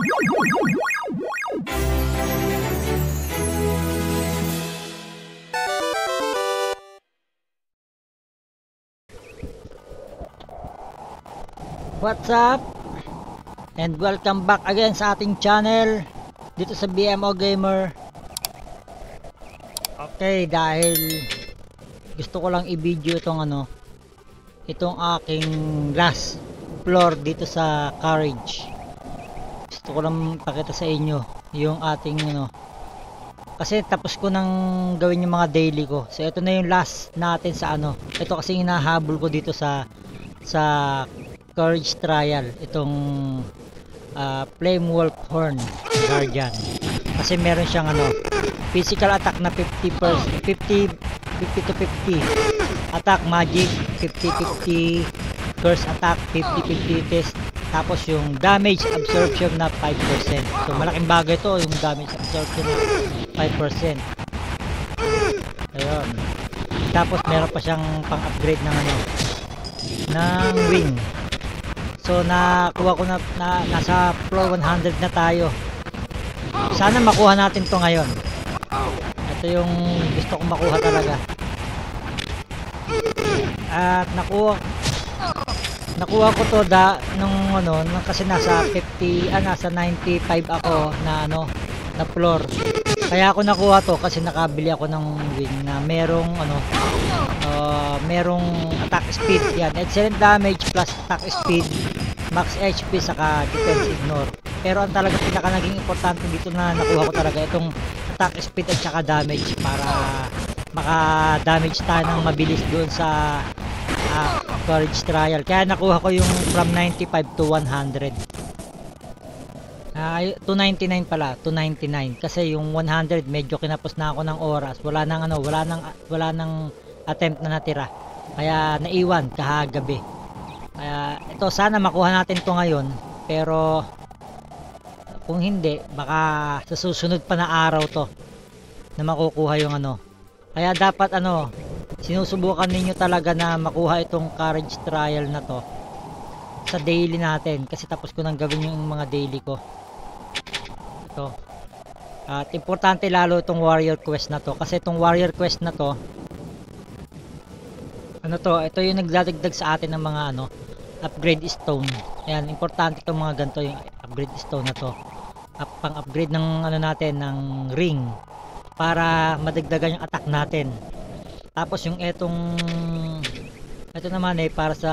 What's up? And welcome back again sa ating channel dito sa BMO Gamer. Okay, dahil gusto ko lang i-video itong aking last floor dito sa Courage. Gusto ko lang pakita sa inyo yung ating kasi tapos ko nang gawin yung mga daily ko. So ito na yung last natin sa ito kasi hinahabol ko dito sa Courage trial, itong Flame Wolf Horn Guardian. Kasi meron siyang physical attack na 50 to 50, attack magic 50-50, curse attack 50-50 test, tapos yung damage absorption na 5%. So malaking bagay to, yung damage absorption na 5%. Ayun. Tapos meron pa siyang pang-upgrade ng ng wing. So nakuha ko na nasa floor 100 na tayo. Sana makuha natin to ngayon. Ito yung gusto kong makuha talaga. At nakuha ko to nung kasi nasa 95 ako na floor. Kaya ako nakuha to kasi nakabili ako ng wing na merong merong attack speed. Yan, excellent damage plus attack speed, max HP saka defense ignore. Pero ang talaga pinaka naging importante dito na nakuha ko talaga itong attack speed at saka damage para maka-damage tayo ng mabilis doon sa Courage trial. Kaya nakuha ko yung from 95 to 100. 299 pala, 299 kasi yung 100 medyo kinapos na ako ng oras. Wala nang attempt na natira. Kaya naiwan kahagabi. Kaya ito sana makuha natin to ngayon, pero kung hindi baka sa susunod pa na araw to na makukuha yung Kaya dapat sinusubukan ninyo talaga na makuha itong Courage trial na to sa daily natin, kasi tapos ko nang gawin yung mga daily ko. Ito. At importante lalo itong warrior quest na to, kasi itong warrior quest na to ito yung nagdadagdag sa atin ng mga upgrade stone. Ayan, importante itong mga ganito, yung upgrade stone na to. Pang upgrade ng natin ng ring para madagdagan yung attack natin. Tapos yung ito naman para sa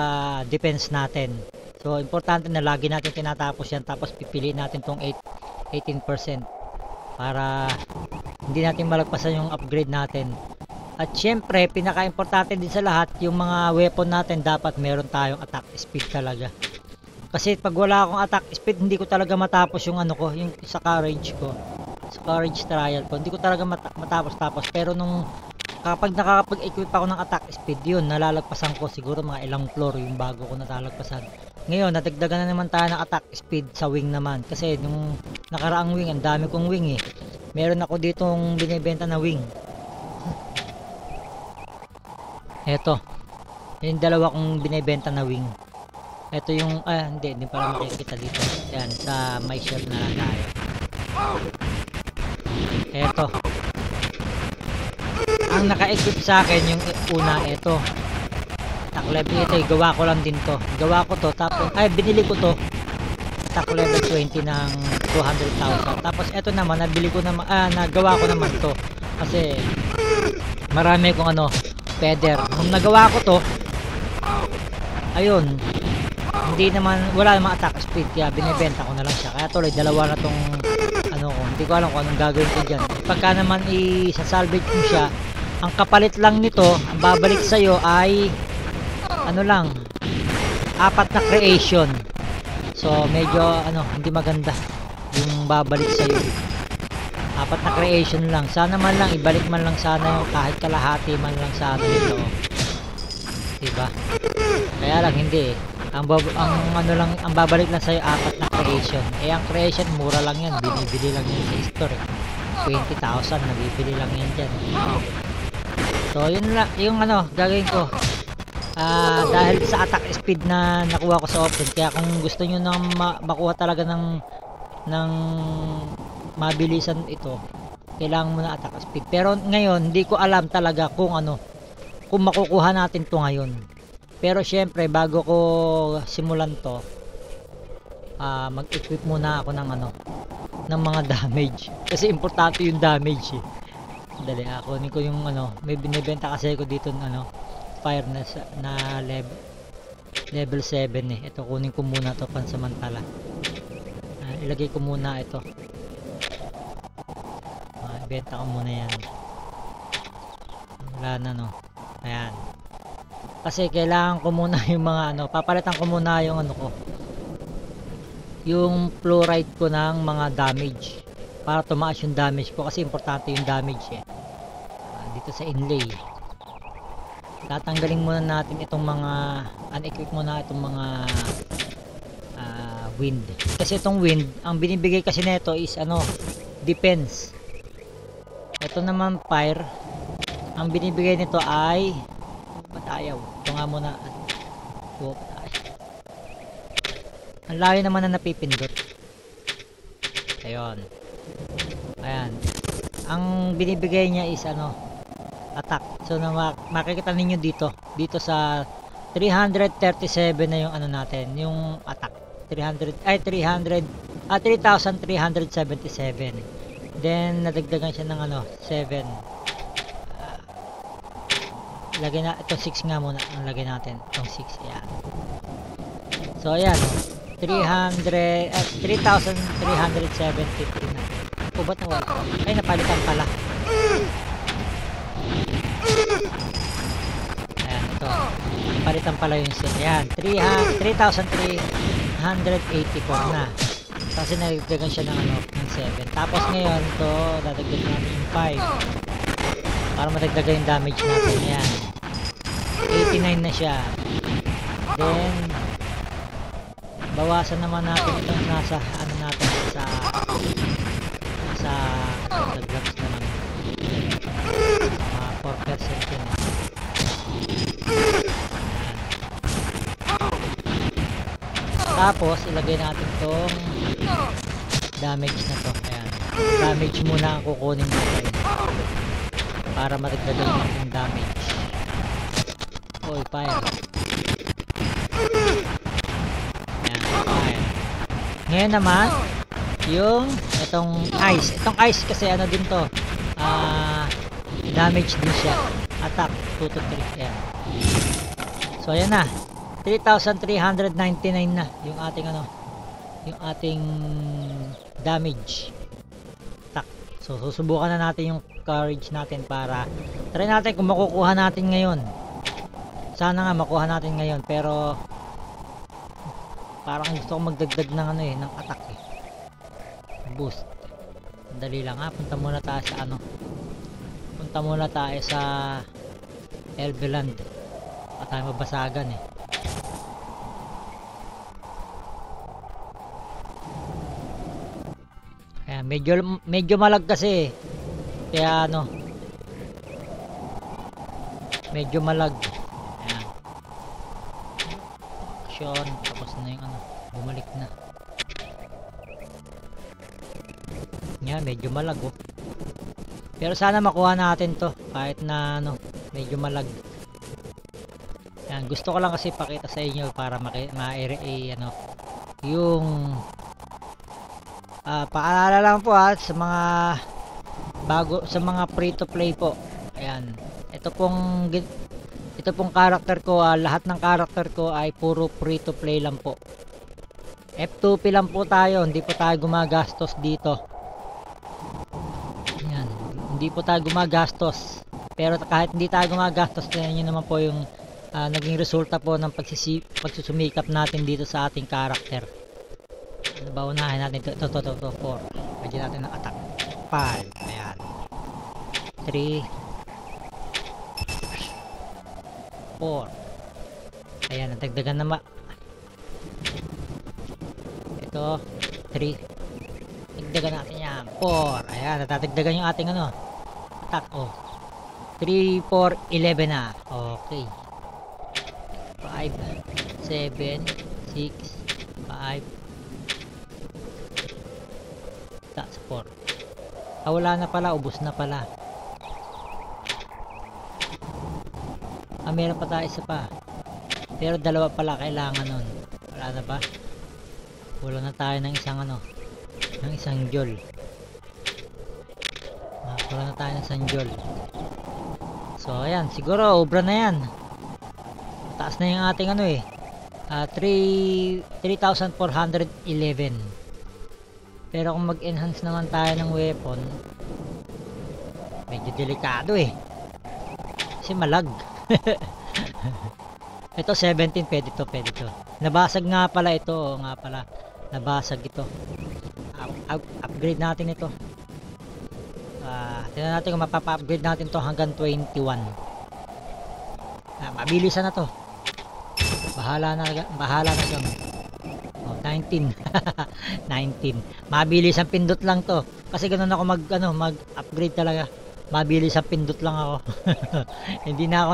defense natin. So importante na lagi natin tinatapos yan, tapos pipiliin natin tong 18% para hindi natin malagpasan yung upgrade natin. At syempre pinaka-importante din sa lahat, yung mga weapon natin dapat meron tayong attack speed talaga. Kasi pag wala akong attack speed, hindi ko talaga matapos yung yung sa Courage ko. Sa Courage trial ko, hindi ko talaga matapos. Pero nung kapag nakakapag-equip ako ng attack speed, yun nalalagpasan ko siguro mga ilang floor yung bago ko nalalagpasan. Ngayon nadagdagan na naman tayo ng attack speed sa wing naman, kasi nung nakaraang wing ang dami kong wing meron ako ditong binibenta na wing. Eto yung dalawa kong binibenta na wing. Ito yung hindi pala makikita dito. Yan, sa my shop na lang tayo. Eto ang naka-equip sa akin yung una. Ito attack level, ito gawa ko lang din to. Gawa ko to, tapos binili ko to attack level 20 ng 200,000. Tapos ito naman nabili ko naman, nagawa ko naman to kasi marami kong feather. Nung nagawa ko to, ayun, wala namang attack speed, kaya binibenta ko na lang siya. Kaya tuloy dalawa na tong hindi ko alam kung anong gagawin ko dyan. Pagka naman isasalvage mo siya, ang kapalit lang nito, ang babalik sa'yo ay lang, 4 na creation. So medyo hindi maganda yung babalik sa'yo. 4 na creation lang. Sana man lang ibalik man lang sana yung kahit kalahati man lang sana ito. Diba? Kaya lang hindi. Ang babalik lang sa 4 na creation. Ang creation mura lang yan. Binibili lang yan sa store. 20,000 nabibili lang yan diyan. So yun lang yung gagawin ko. Dahil sa attack speed na nakuha ko sa open, kaya kung gusto niyo nang makuha talaga ng ng mabilisan ito, kailangan mo na attack speed. Pero ngayon hindi ko alam talaga kung ano, kung makukuha natin to ngayon. Pero syempre bago ko simulan to, mag-equip muna ako ng ano, ng mga damage, kasi importante yung damage eh. Dali, kunin ko yung ano, may binibenta kasi ko dito ng ano, fire na level 7 eh. Ito, kunin ko muna to pansamantala. Ilagay ko muna ito. Benta ko muna yan. Wala na no. Ayan. Kasi kailangan ko muna yung mga ano, papalitan ko muna yung ano ko, yung fluoride ko ng mga damage, para tumaas yung damage ko, kasi importante yung damage eh. Dito sa inlay tatanggalin muna natin itong mga unequip muna itong mga wind, kasi itong wind ang binibigay kasi nito is ano, defense. Ito naman fire, ang binibigay nito ay patayaw. Ito nga muna, ang layo naman na napipindot. Ayun, ayan, ang binibigay niya is ano, attack. So na makikita ninyo dito sa 337 na yung ano natin, yung attack. 3,377. Then nadagdagan siya ng ano, 7. Lagay na itong 6 nga muna, ang lagay natin itong 6. Ayan. So ayan, 3,373 na. O ba't nawala? Ay, napalitan pala. Ayan, ito. Napalitan pala yung set. Ayan, 3,384 na. Kasi nagdagdagan siya ng ano, ng 7. Tapos ngayon, ito, dadagdagan natin yung 5. Para madagdagan yung damage natin. Ayan. 89 na siya. Then, bawasan naman natin itong nasa, ano natin, sa gloves naman. 4% yun. Tapos ilagay natin tong damage na to. Ayan. Damage muna ang kukunin natin para matagdagan yung damage. Oy, fire. Ayan, fire. Ngayon naman yung itong ice. Itong ice kasi ano din to, damage din siya. Attack 2 to 3. Ayan. So ayan na, 3,399 na yung ating ano, yung ating damage attack. So susubukan na natin yung courage natin para try natin kung makukuha natin ngayon. Sana nga makuha natin ngayon, pero parang gusto ko magdagdag ng ano eh, ng attack eh, boost. Dali lang ha, punta muna tayo sa ano, punta muna tayo sa Elveland at tayo mabasagan eh. Ayan, medyo malag kasi eh. Kaya ano, medyo malag. Ayan, action, tapos na yung ano, bumalik na. Yan, medyo malag oh. Pero sana makuha natin to kahit na ano, medyo malag. Yan, gusto ko lang kasi pakita sa inyo para ano, yung paalala lang po ha, sa mga bago, sa mga free to play po. Ayan, ito pong character ko, lahat ng character ko ay puro free to play lang po. F2P lang po tayo, hindi po tayo gumagastos dito. Ayan, hindi po tayo gumagastos. Pero kahit hindi tayo gumagastos, yun naman po yung naging resulta po ng pagsusumikap natin dito sa ating character. Ano ba, unahin natin ito, 4. Pwede natin ng attack 5. Ayan, 3, 4. Ayan, natagdagan na ito 3. Dagdagan natin yan 4. Ayan, natatagdagan yung ating ano, attack. Oh, 3, 4, 11 na. Okay, 5, 7, 6, 5, 4. Ah, wala na pala, ubos na pala. Ah, meron pa tayo isa pa. Pero dalawa pala kailangan nun. Wala na ba? Wala na tayo ng isang ano, ng isang jol. Ah, wala na tayo ng isang jol. So ayan, siguro obra na yan. Taas na yung ating ano eh. 3,411. Pero kung mag-enhance naman tayo ng weapon, medyo delikado eh. Kasi malag. Ito 17, pwede to. Nabasag nga pala ito, nga pala. Nabasag ito. Upgrade natin ito. Tingnan natin kung mapapa-upgrade natin to hanggang 21. Mabilisan na to. Bahala na dyan. Oh, 19. 19. Mabilis ang pindot lang to. Kasi ganun ako mag-upgrade talaga. Mabilis ang pindot lang ako. Hindi na ako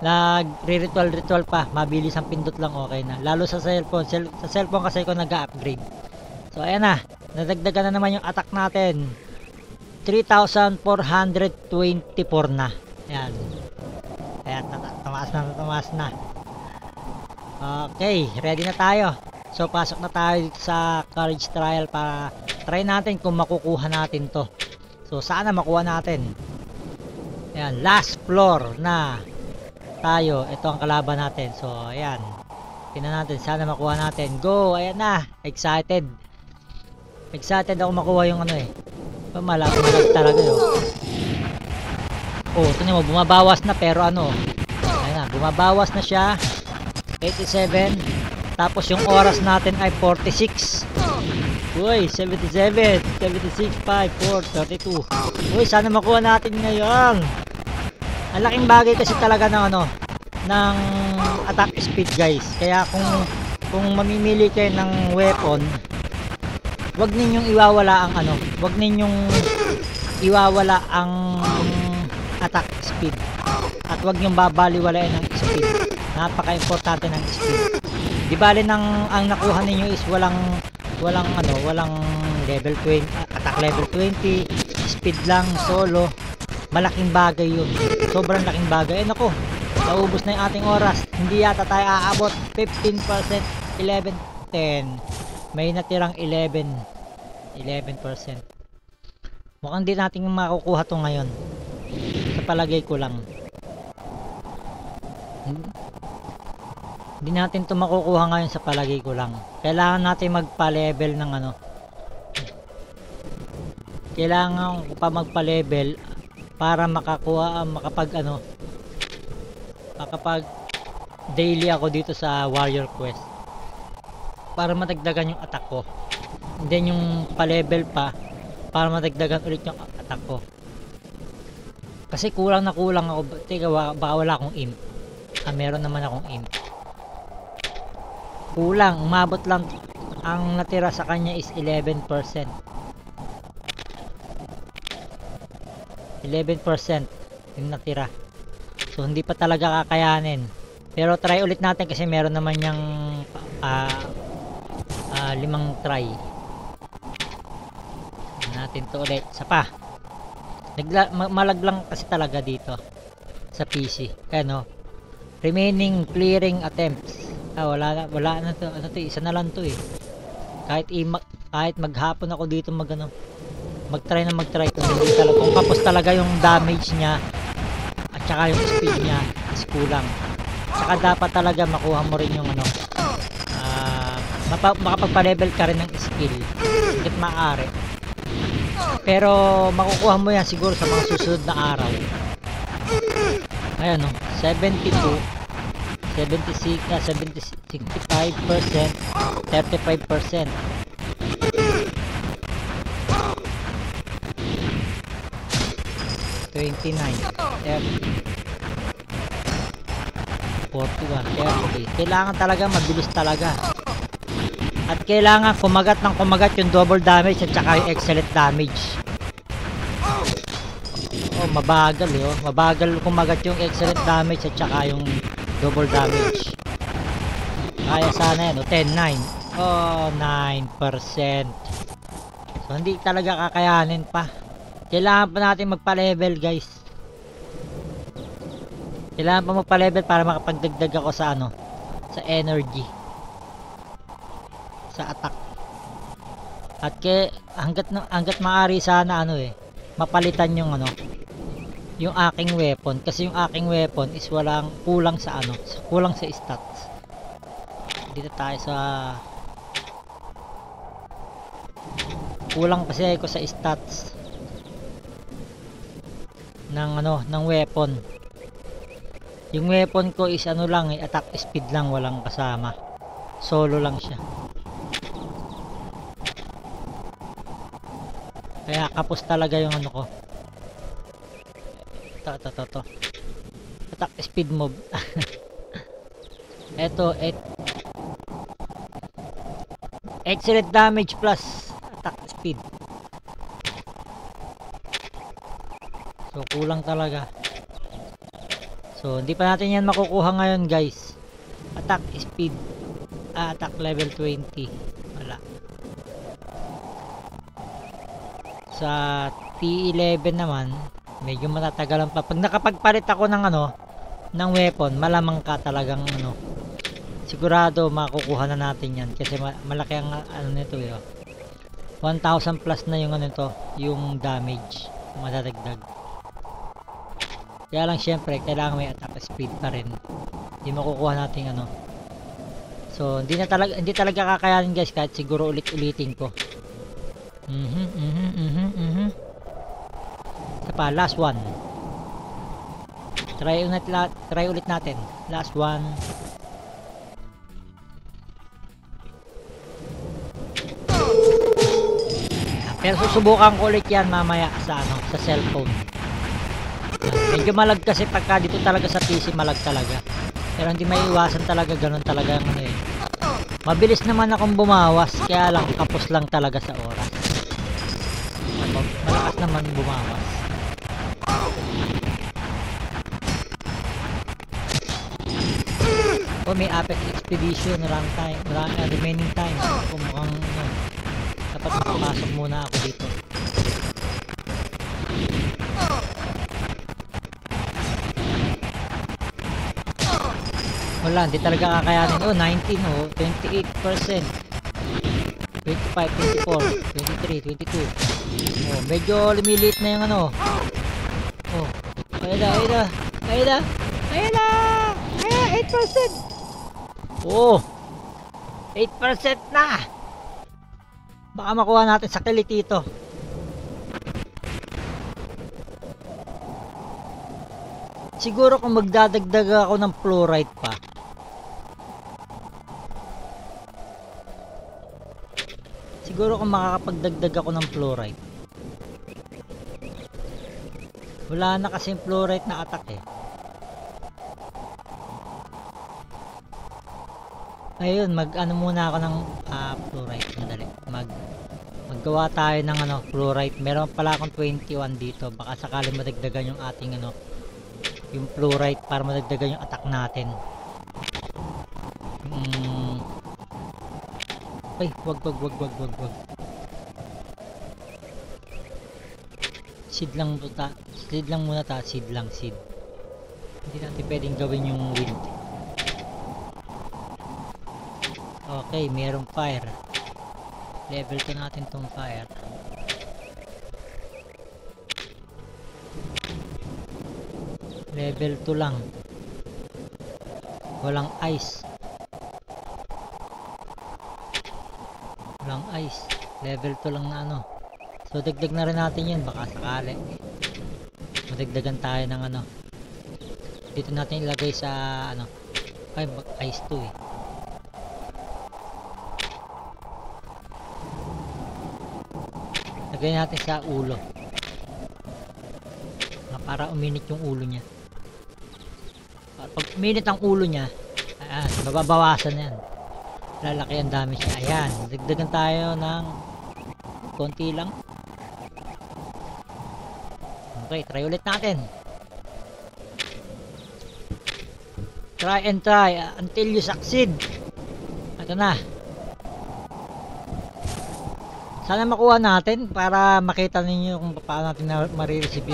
nag-ritual pa. Mabilis ang pindot lang, okay na. Lalo sa cellphone. Sa cellphone kasi ako nag-upgrade. So ayan na. Nadagdagan na naman yung attack natin. 3,424 na. Ayan. Ayan, tumaas na. Okay, ready na tayo. So pasok na tayo dito sa courage trial para try natin kung makukuha natin to. So sana makuha natin. Ayan, last floor na tayo. Ito ang kalaban natin. So ayan, tingnan natin, sana makuha natin. Go, ayan na. Excited ako makuha yung ano eh. Malag talaga yun. Oh, ito mo, bumabawas na pero ano. Ayan na, bumabawas na siya. 87. Tapos yung oras natin ay 46. Uy, 77, 76, 5, 4, 32. Uy, sana makuha natin ngayon. Ang laking bagay kasi talaga ng ano, ng attack speed, guys. Kaya kung mamimili kayo ng weapon, wag ninyong iwawala ang ano, wag ninyong iwawala ang attack speed. At wag niyong babaliwalain ang speed. Napaka-importante ng speed. Di bale ang nakuha ninyo is walang level 20, attack level 20, speed lang, solo. Malaking bagay yun. Sobrang laking bagay. Eh nako, naubos na yung ating oras. Hindi yata tayo aabot. 15%, 11, 10. May natirang 11%. Mukhang di natin makukuha to ngayon. Sa palagay ko lang. Hindi natin to makukuha ngayon sa palagay ko lang. Kailangan natin magpa-level ng ano. Kailangan ko pa magpa-level para makakuha, makapag daily ako dito sa Warrior Quest. Para matagdagan yung attack ko. And then yung pa-level pa para matagdagan ulit yung attack ko. Kasi kulang ako. Teka, baka wala akong imp. Meron naman akong imp. Kulang, umabot lang. Ang natira sa kanya is 11%. 11% yung natira. So hindi pa talaga kakayanin. Pero try ulit natin kasi meron naman yung 5 try. Natin to ulit. Isa pa. Malaglang kasi talaga dito sa PC. Kaya no, remaining clearing attempts. Wala na to. Ano to, isa na lang to eh. Kahit maghapon ako dito mag-try kung kapos talaga yung damage niya at saka yung speed niya is kulang. Saka dapat talaga makuha mo rin yung ano, makapagpa-level ka rin ng skill hanggat maaari. Pero makukuha mo yan siguro sa mga susunod na araw. Ayan no, 72, 76, 65%, 35%. 29, 30, 41, 30. Kailangan talaga mabilis talaga. At kailangan kumagat yung double damage at saka yung excellent damage. Oh, mabagal oh. Mabagal kumagat yung excellent damage at saka yung double damage. Kaya sana yan, 10, 9. Oh, 9%. So So, hindi talaga kakayanin pa. Kailangan pa natin magpa-level, guys. Kailangan pa magpa-level para makapagdagdag ako sa ano, sa energy, sa attack. At hanggat maaari sana ano mapalitan yung ano, yung aking weapon, kasi yung aking weapon is kulang sa ano, kulang sa stats. Dito tayo sa kulang kasi ako sa stats ng ano, ng weapon. Yung weapon ko is ano lang attack speed lang, walang kasama. Solo lang siya. Kaya kapos talaga yung ano ko. Ito. Attack speed mob. Ito, excellent damage plus attack speed. So kulang talaga. So hindi pa natin yan makukuha ngayon, guys. Attack speed, attack level 20 wala. Sa T11 naman medyo matatagalan pa. Pag nakapagpalit ako ng ano, ng weapon, malamang ka talagang ano, sigurado makukuha na natin yan kasi malaki ang ano nito 1,000 plus na yung ano nito, yung damage madadagdag. Kaya lang syempre kailangan may attack speed pa rin. Hindi makukuha natin ano. So hindi talaga kakayanin, guys, kahit siguro ulit-ulitin ko. Ito pa, last one. Try ulit natin. Last one. Pero susubukan ko ulit yan mamaya sa ano, sa cellphone. Medyo malag kasi pagka dito talaga sa PC, malag talaga. Pero hindi maiiwasan talaga, ganun talaga ang ano Mabilis naman akong bumawas, kaya lang kapos lang talaga sa oras. Malakas naman bumawas. Oh, may Apex Expedition, remaining time. Kung mukhang dapat makapasok muna ako dito. Wala, hindi talaga kakayanin. 19, 28%. 25, 24, 23, 22. Medyo lumiliit na yung ano. Ayun na. 8%. 8% na. Baka makuha natin sa kilitito. Siguro kung magdadagdag ako ng fluorite pa. Siguro kung makakapagdagdag ako ng fluorite. Wala na kasing fluorite na attack Ayun, mag-ano muna ako ng fluorite. Madali. Maggawa tayo ng ano, fluorite. Meron pala akong 21 dito. Baka sakaling madagdagan yung ating ano, yung fluorite para madagdagan yung attack natin. Ay, wag. Seed lang muna ta. Seed. Hindi natin pwedeng gawin yung wind. Okay, merong fire. Level 2 natin tong fire. Level 2 lang. Walang ice. Level 2 lang na ano. So dagdag na rin natin yun, baka sakali madagdagan tayo ng ano. Dito natin ilagay sa ano, ay ice 2 lagay natin sa ulo para uminit yung ulo niya. Pag uminit ang ulo niya, mababawasan na yan, lalaki ang damage niya. Ayan, dagdagan tayo ng konti lang. Okay, try ulit natin. Try and try until you succeed. Ito na. Sana makuha natin para makita ninyo kung paano natin na marireceive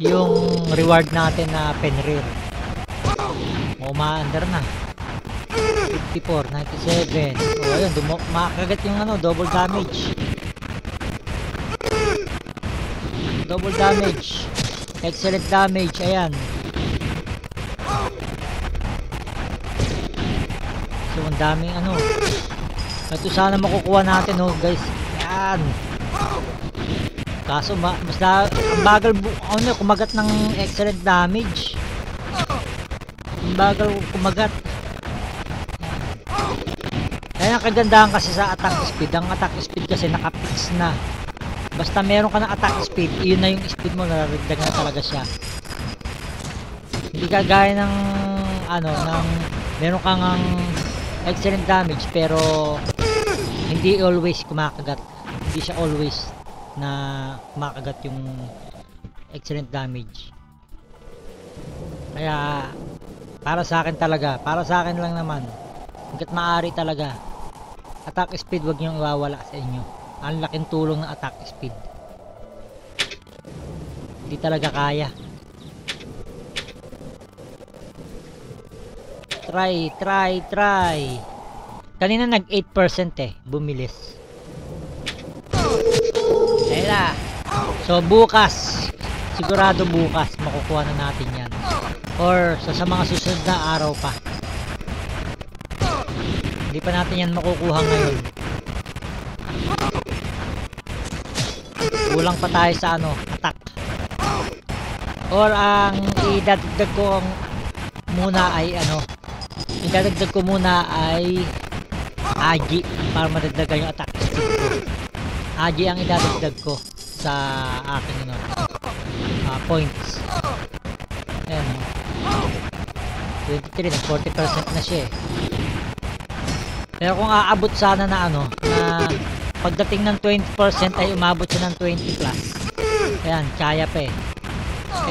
yung reward natin na Fenrir. O ma-under na. 54, 97. O ayun, makagat yung double damage. Double damage. Excellent damage, ayan. So ang daming ito sana makukuha natin guys. Yan. Kaso ang bagal kumagat ng excellent damage. Ang bagal kumagat. Kaya ang kagandahan kasi sa attack speed, ang attack speed kasi nakapix na. Basta meron ka ng attack speed, yun na yung speed mo, nararagdag na talaga siya. Hindi kagaya ng meron kang excellent damage pero hindi always kumakagat. Hindi siya always na kumakagat yung excellent damage. Kaya para sa akin lang naman, hangga't maaari talaga, attack speed wag niyong iwawala sa inyo. Ang laking tulong ng attack speed. Hindi talaga kaya. Try. Kanina nag 8% bumilis. Ayun. So bukas, sigurado bukas makukuha na natin yan. Or sa mga susunod na araw pa. Hindi pa natin yan makukuha ngayon. Kulang pa tayo sa attack. Or ang idadagdag ko muna ay Agi para madagdagan yung attack speed ko. Agi ang idadagdag ko sa aking points. Ayan. 23 na 40% na siya eh. Pero kung aabot sana na pagdating ng 20% ay umabot siya ng 20 plus. Ayan, kaya pa eh.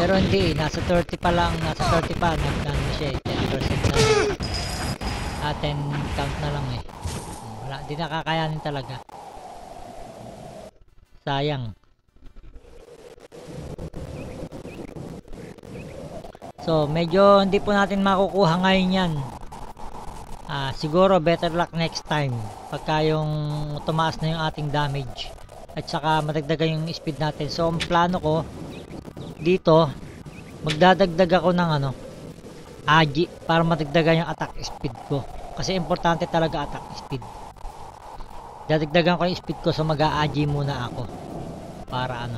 Pero hindi, nasa 30 pa lang, nagdano siya eh, 10% na. 10 count na lang eh. Wala, di nakakayanin talaga. Sayang. So, medyo hindi po natin makukuha ngayon yan. Siguro better luck next time pagka yung tumaas na yung ating damage at saka madagdagan yung speed natin. So ang plano ko dito, magdadagdag ako ng Agi para madagdagan yung attack speed ko, kasi importante talaga attack speed. Dadagdagan ko yung speed ko, so mag-a-Agi muna ako para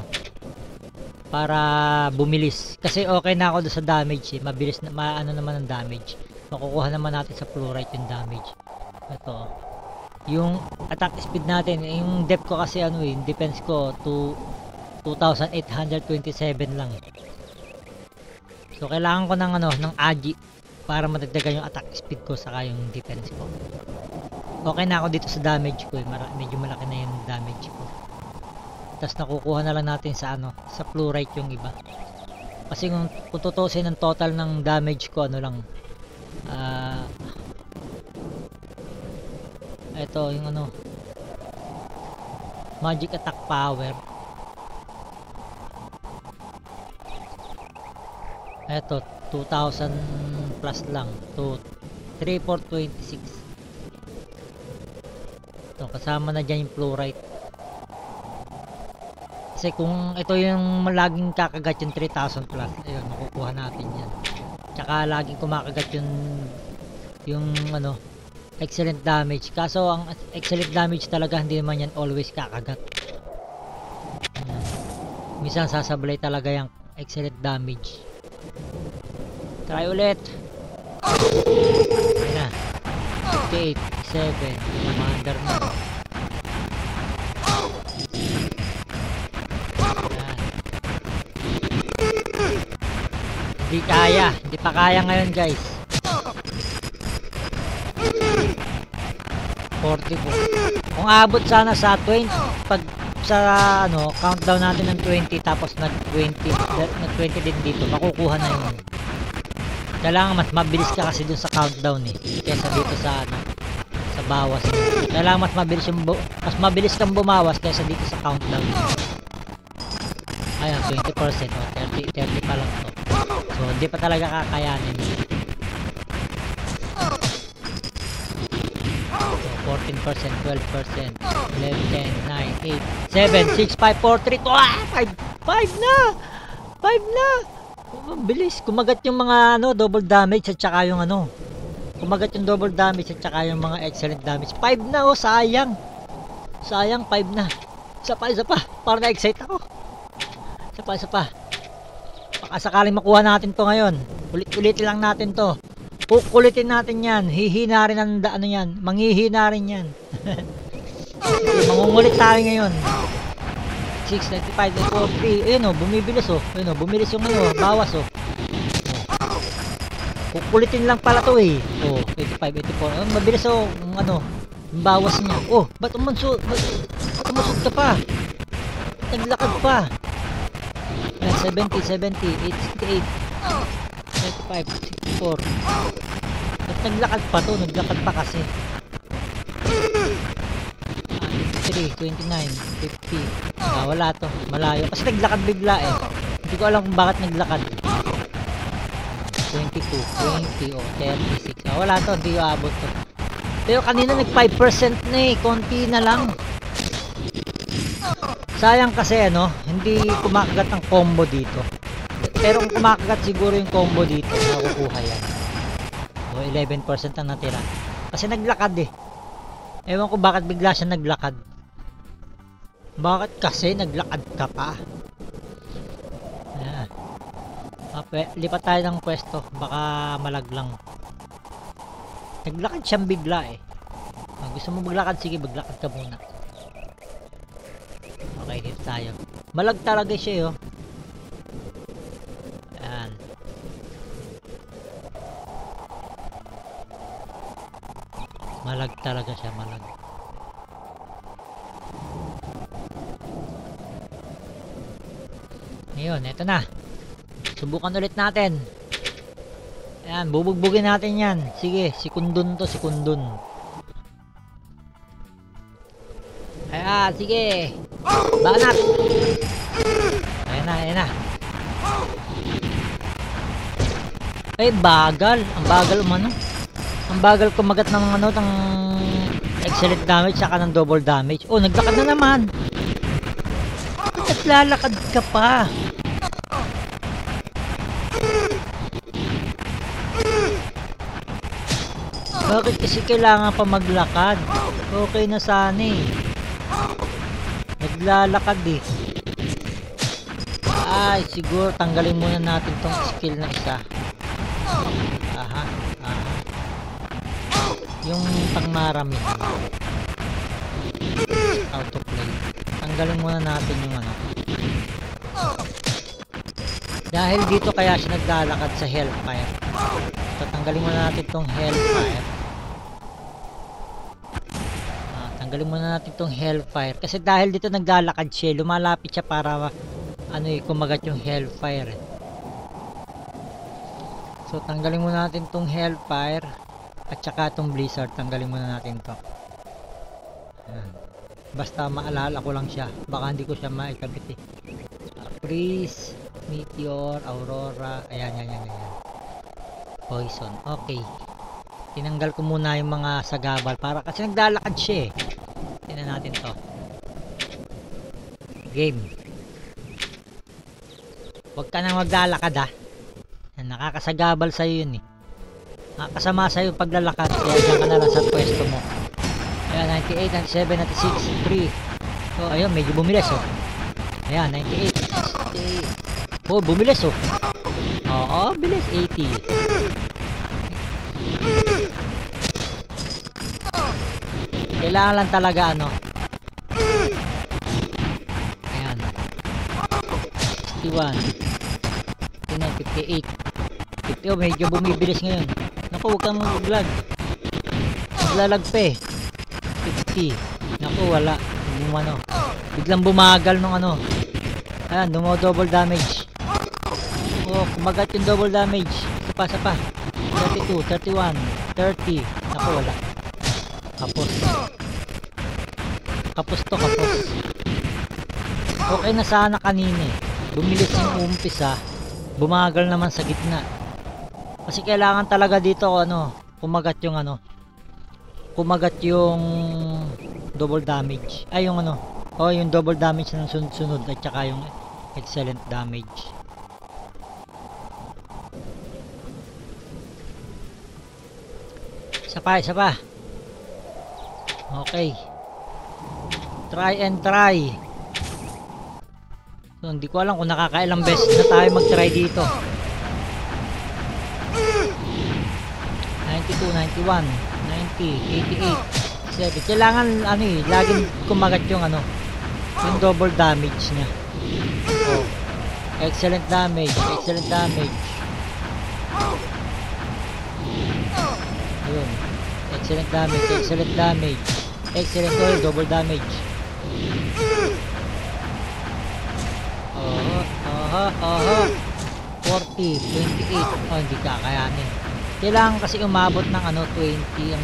para bumilis, kasi okay na ako doon sa damage eh. Mabilis na naman ang damage. Makukuha naman natin sa fluorite yung damage. Ito yung attack speed natin, yung depth ko kasi yung defense ko to 2827 lang. So kailangan ko ng Agi para madagdagan yung attack speed ko saka yung defense ko. Okay na ako dito sa damage ko eh. Medyo malaki na yung damage ko. Tapos nakukuha na lang natin sa sa fluorite yung iba. Kasi kung tutusin ng total ng damage ko lang ito yung magic attack power. Ito 2000 plus lang to 3426. Ito kasama na dyan yung fluorite. Kasi kung ito yung laging kakagat yung 3000 plus, ayun, makukuha natin yan. Tsaka laging kumakagat yung excellent damage. Kaso ang excellent damage talaga hindi naman yan always kakagat. Minsan sasablay talaga yung excellent damage. Try ulit. Ayun na. 8, 7, commander na. Hindi kaya, hindi pa kaya ngayon guys. 44. Kung abot sana sa 20, pag sa countdown natin ng 20 tapos nag 20 din dito, makukuha na yun. Kailangan mas mabilis ka kasi dun sa countdown eh, kaysa dito sa bawas. Kailangan mas mabilis kang bumawas kaysa dito sa countdown. Ayan, 20%. O, 30 pa lang to. So, hindi pa talaga kakayanin. So, 14%, 12%, 11, 10, 9, 8, 7, 6, 5, 4, 3, 2, 5 na! 5 na! Bilis. Kumagat yung mga double damage at saka yung kumagat yung double damage at saka yung mga excellent damage. 5 na, oh, sayang. Sayang, 5 na. Isa pa. Parang na-excite ako. Isa pa. Baka sakaling makuha natin to ngayon. Ulit-ulitin lang natin to. Kukulitin natin yan. Hihina rin ang yan. Manghihina rin yan. Mangungulit tayo ngayon. 6, 95, 4, 3. Ayun, bumibilis, oh. Ayun, bumilis yung bawas, oh. Kukulitin lang pala to, eh. Oh, 85, 84. Mabilis, oh. Yung bawas niya. Oh, ba't umusod ka pa? Naglakad pa. 70, 70, 68, 85, 64. Ba't naglakad pa to? Naglakad pa kasi. 3, 29, 50. Wala to. Malayo. Kasi naglakad bigla eh. Hindi ko alam kung bakit naglakad. 22, 20, 36. Wala to. Hindi ko abot to. Pero kanina nag 5% na eh. Konti na lang. Sayang kasi hindi kumakagat ang combo dito. Pero kung kumakagat siguro yung combo dito, makukuha yan. So 11% ang natira. Kasi naglakad eh. Ewan ko bakit bigla siya naglakad. Bakit kasi naglakad ka pa? Ayan. Lipat tayo ng pwesto. Baka malaglang. Naglakad siyang bigla eh. Gusto mo maglakad? Sige, maglakad ka muna. Okay, hit tayo. Malag talaga siya, oh. Ayan. Malag talaga siya, malag. Ngayon, eto na. Subukan ulit natin. Ayan, bubugbugin natin yan. Sige, sikundon to, sikundon. Ayan, sige. Banat. Ayan na. Ay, bagal. Ang bagal Ang bagal kumagat ng ng excellent damage saka ng double damage. Oh, naglakad na naman. Naglalakad ka pa. Bakit kasi kailangan pa maglakad? Okay na sana eh. Naglalakad eh. Ay, siguro tanggalin muna natin tong skill na isa. Aha. Yung pangmarami. Auto play. Tanggalin muna natin yung Dahil dito kaya siya naglalakad sa Hellfire. So, tanggalin muna natin tong Hellfire. Tanggalin muna natin tong Hellfire. Kasi dahil dito naglalakad siya, lumalapit siya para kumagat yung Hellfire. So, tanggalin muna natin tong Hellfire. At saka tong Blizzard. Tanggalin muna natin to. Ayan. Basta maalala ko lang siya. Baka hindi ko siya maikabit eh. Freeze, Meteor, Aurora. Ayan. Poison. Okay. Tinanggal ko muna yung mga sagabal. Para kasi naglalakad siya eh. Tingnan natin to. Game. Huwag ka nang maglalakad ah. Nakakasagabal sa'yo yun eh. Nakakasama sa'yo paglalakad. Kaya dyan ka na lang sa pwesto mo. Ayan, 98, 97, 96, 3. So, ayun, medyo bumilis oh. Ayan, 98, 68. Oh, bumilis oh. Oo, bilis, 80. Kailangan lang talaga Ayan. 61. 58. 50. Oh, medyo bumibilis ngayon. Naku, huwag kang mag-lag. Maglalag pa eh. 50. Naku, wala. Biglang bumagal nung Ayan, double damage. Oh, kumagat yung double damage. Isa pa. 32, 31, 30. Naku, wala. Kapos. Kapos to, kapos. Okay na sana kanina eh. Bumilis yung umpisa. Bumagal naman sa gitna. Kasi kailangan talaga dito ano, kumagat yung ano. Kumagat yung double damage. Ay yung ano. Oh, yung double damage ng sunod-sunod at saka yung excellent damage. Isa pa. Okay. Try and try. So, hindi ko alam kung nakakailang beses na tayo mag-try dito. 92, 91, 90, 88, 7. Kailangan ano eh, laging kumagat yung ano, yung double damage niya. Oh. Excellent damage. Ayun. Excellent damage. Excellent oil, double damage. Aha. 40, 28. Oh, hindi kakayanin. Kailangan kasi umabot ng ano, 20 ang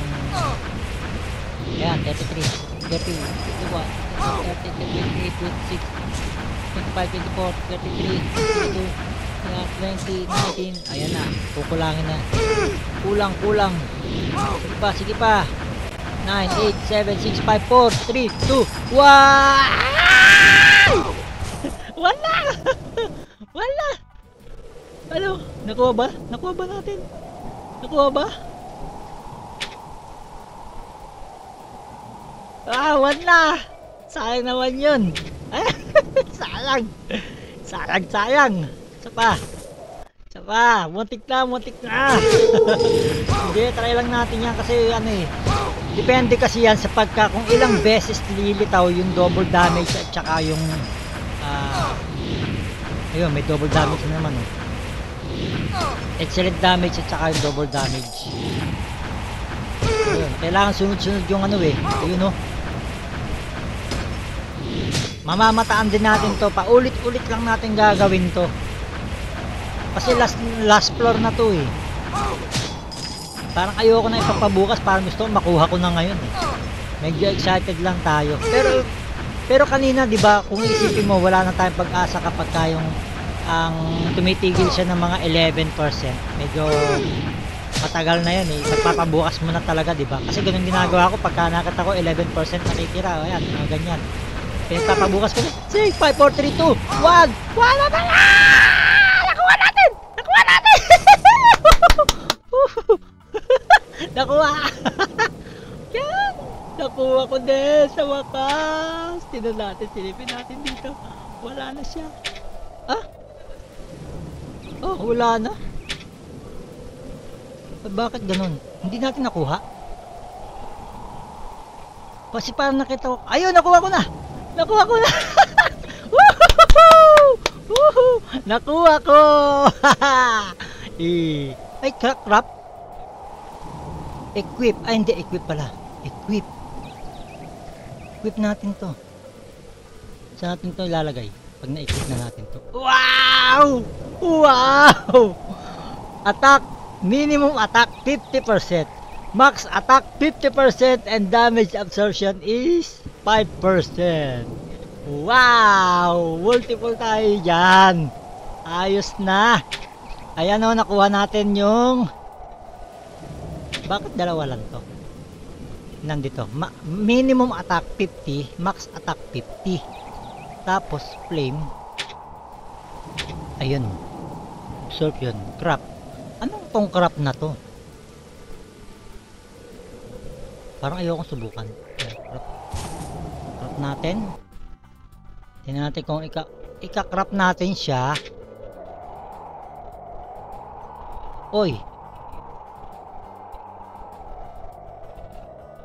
ayan, 33, 30, 31, 30, 28, 26, 25, 24, 33, 32, 20, 19. Ayan na, kukulangin na. Kulang. Sige pa. 9, 8, 7, 6, 5, 4, 3, 2, 1. Wala. Ano? Nakuha ba natin? Nakuha ba? Wala. Sayang naman yun. Sayang. Isa pa. Muntik na. Hindi, try lang natin yan kasi ano eh. Depende kasi yan sa pagka kung ilang beses lilitaw yung double damage at saka yung ayun, may double damage na naman oh. Excellent damage at saka yung double damage. Ayun, kailangan sunod-sunod yung ano eh. Ayun oh. Mamamataan din natin to. Paulit-ulit lang natin gagawin to. Kasi last floor na to eh. Parang ayoko na ipapabukas, parang gusto ko makuha ko na ngayon eh. Medyo excited lang tayo. Pero kanina 'di ba, kung isipin mo wala na tayong pag-asa kapag kayong ang tumitigil siya ng mga 11%. Medyo matagal na 'yan eh. Ipapabukas mo na talaga 'di ba? Kasi ganun ginagawa ko pagka nakita ko 11% nakitira. Ayan, mga ganyan. Pinapabukas ko na. 6, 5, 4, 3, 2, 1. Wala na! Nakuha natin! Nakuha! Yan! Nakuha ko din sa wakas! Tignan natin, silipin natin dito. Wala na siya. Oh, wala na. Bakit ganun? Hindi natin nakuha? Kasi parang nakita ko. Ayun, nakuha ko na! Woohoo! Nakuha ko! Ay, crap. Equip. Ay, hindi. Equip pala. Equip natin to. Saan natin to ilalagay? Pag na-equip na natin to. Wow! Attack. Minimum attack 50%. Max attack 50% and damage absorption is 5%. Wow! Multiple tayo dyan. Ayos na. Ayan o, nakuha natin yung... Bakit dalawa lang to? Nandito. Minimum attack 50, max attack 50. Tapos flame. Ayun. Absorption. Crap. Anong tong crap na to? Parang ayokong subukan. Crap natin. Tingnan natin kung ika-crap natin siya. Oy.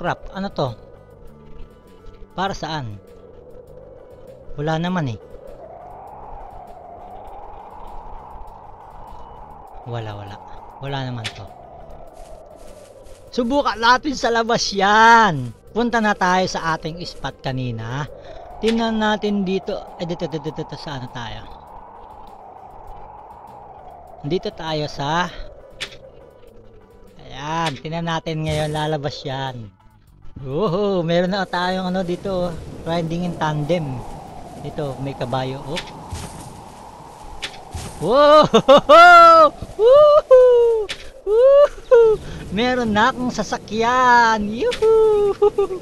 Crap. Ano to? Para saan? Wala naman eh. Wala naman to. Subukan natin sa labas yan. Punta na tayo sa ating spot kanina. Tingnan natin dito. Dito. Saan tayo? Dito tayo sa... Ayan. Tingnan natin ngayon. Lalabas yan. Oh, meron na tayong ano dito, riding in tandem. Dito, may kabayo. Oh. Wow! Woohoo! Woohoo! Meron na akong sasakyan. Yuhuu!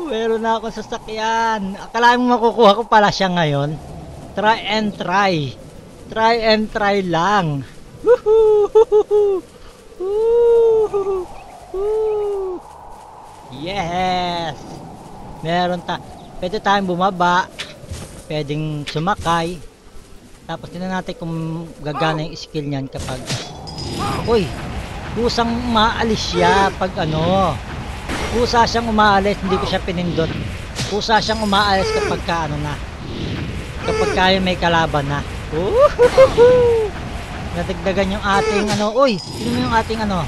Meron na akong sasakyan. Akala mo makukuha ko pala siya ngayon. Try and try. Try and try lang. Woohoo! Woo! Yes! Meron pwede tayong bumaba. Pwedeng sumakay. Tapos tingnan natin kung gagana yung skill niyan kapag uy! Kusang umaalis siya pag ano. Kusa siyang umaalis, hindi ko siya pinindot. Kusa siyang umaalis kapag ka ano na. Kapag kaya may kalaban na. Woohoo! Nadagdagan yung ating ano. Uy! Sino mo yung ating ano?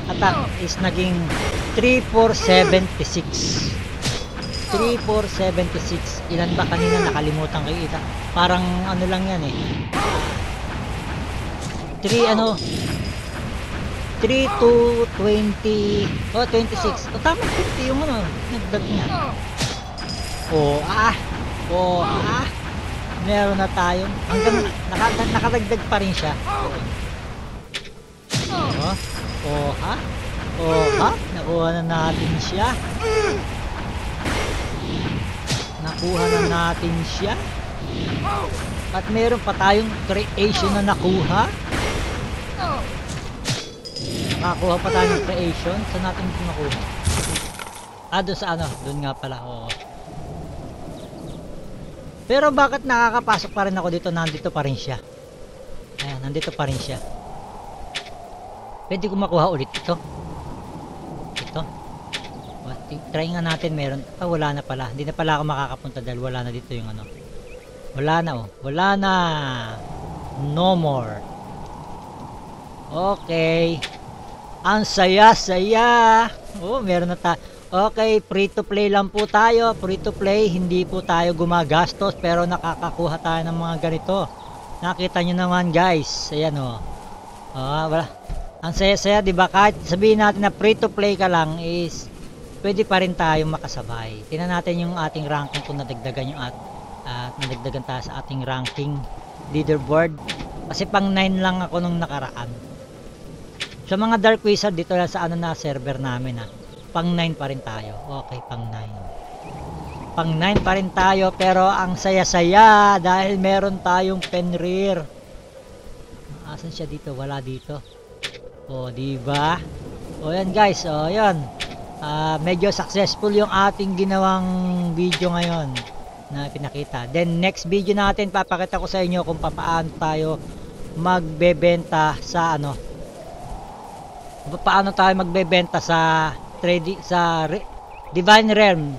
Attack is naging 3476. 3476. Ilan ba kanina? Nakalimutan ko ita. Parang ano lang yan eh. 3 ano? 3 to 20. Oh, 26. Oh, tama 50 yung ano. Nagdag niya. Meron na tayong hanggang nakadagdag pa rin siya. Nakuha na natin siya. At meron pa tayong creation na nakuha. Nakakuha pa tayo ng creation. Saan natin ito nakuha? Doon sa ano? Doon nga pala. Oo. Pero bakit nakakapasok pa rin ako dito? Nandito pa rin siya. Ayan, nandito pa rin siya. Pwede ko makuha ulit ito. Ito. Try nga natin, meron. Wala na pala. Hindi na pala ako makakapunta dahil wala na dito yung ano. Wala na oh. Wala na. No more. Okay. Ang saya-saya. Oh, meron na okay, free to play lang po tayo. Free to play. Hindi po tayo gumagastos pero nakakakuha tayo ng mga ganito. Nakita nyo naman guys. Ayan oh. Wala. Ang saya-saya, di ba? Kahit sabihin natin na free to play ka lang is pwede pa rin tayong makasabay. Tingnan natin yung ating ranking kung nadagdagan yung nadagdagan tayo sa ating ranking leaderboard. Kasi pang 9 lang ako nung nakaraan. Sa mga Dark Wizard dito lang sa ano na server namin pang 9 pa rin tayo. Okay, pang 9. Pang 9 pa rin tayo pero ang saya-saya dahil meron tayong Fenrir. Asan siya dito? Wala dito. Oh, di ba? Oh, yan guys. Oh, yan. Medyo successful yung ating ginawang video ngayon na pinakita. Then next video natin papakita ko sa inyo kung paano tayo magbebenta sa ano. Paano tayo magbebenta sa Divine Realm.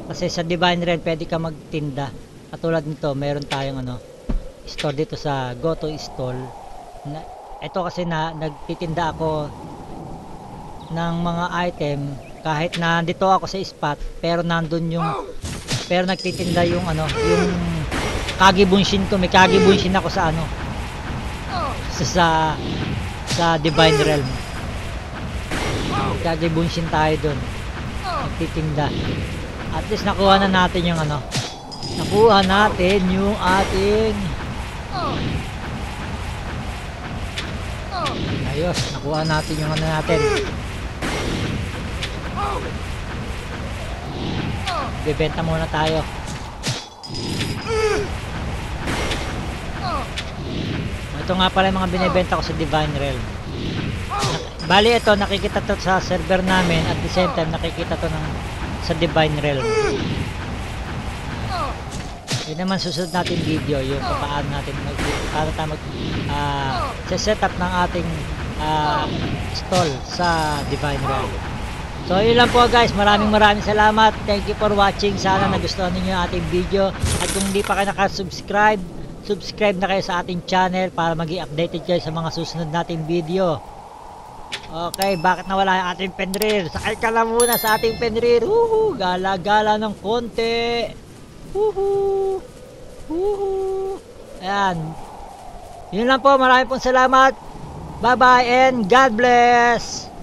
Kasi sa Divine Realm pwede ka magtinda. Katulad nito, meron tayong ano store dito sa Goto Stall. Ito kasi nagtitinda ako ng mga item kahit na dito ako sa spot pero nagtitinda yung ano yung Kage Bunshin ko. May Kage Bunshin ako sa ano sa Divine Realm. Kage Bunshin tayo dun nagtitinda. At least nakuha na natin yung ano, nakuha natin yung ating ayos, nakuha natin yung ano natin. Bebenta muna tayo. Ito nga pala yung mga binibenta ko sa Divine Realm. Bali ito, nakikita to sa server namin at the same time nakikita to sa Divine Realm. Yun naman susunod natin video yung paano natin set up ng ating stall sa Divine Realm. So yun lang po guys, maraming salamat. Thank you for watching. Sana nagustuhan niyo yung ating video. At kung hindi pa kayo nakasubscribe, subscribe na kayo sa ating channel para maging updated kayo sa mga susunod nating video. Okay, bakit nawala yung ating Fenrir? Sakay ka lang muna sa ating Fenrir. Gala-gala ng konti. Ayan. Yun lang po, maraming salamat. Bye bye and God bless.